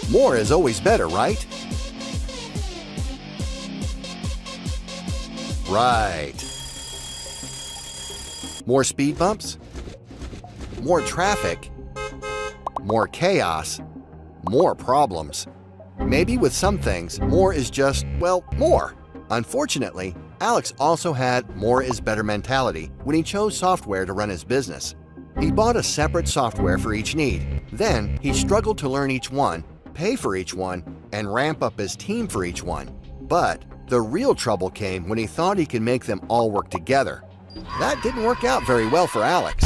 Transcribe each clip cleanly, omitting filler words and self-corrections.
More is always better, right? Right. More speed bumps? More traffic? More chaos? More problems? Maybe with some things, more is just, well, more. Unfortunately, Alex also had more is better mentality when he chose software to run his business. He bought a separate software for each need. Then, he struggled to learn each one, pay for each one, and ramp up his team for each one. But the real trouble came when he thought he could make them all work together. That didn't work out very well for Alex.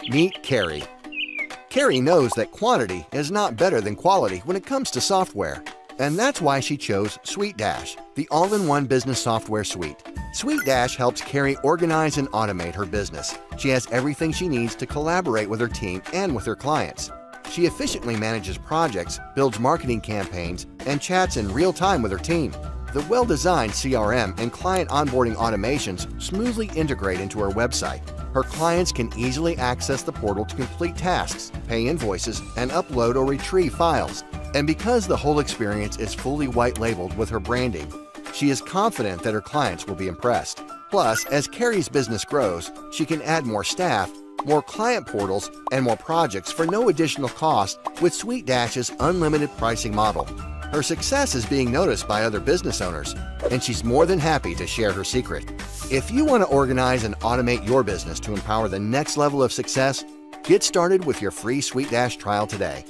Meet Carrie. Carrie knows that quantity is not better than quality when it comes to software. And that's why she chose SuiteDash, the all-in-one business software suite. SuiteDash helps Carrie organize and automate her business. She has everything she needs to collaborate with her team and with her clients. She efficiently manages projects, builds marketing campaigns, and chats in real time with her team. The well-designed CRM and client onboarding automations smoothly integrate into her website. Her clients can easily access the portal to complete tasks, pay invoices, and upload or retrieve files. And because the whole experience is fully white-labeled with her branding, she is confident that her clients will be impressed. Plus, as Carrie's business grows, she can add more staff, more client portals, and more projects for no additional cost with SuiteDash's unlimited pricing model. Her success is being noticed by other business owners, and she's more than happy to share her secret. If you want to organize and automate your business to empower the next level of success, get started with your free SuiteDash trial today.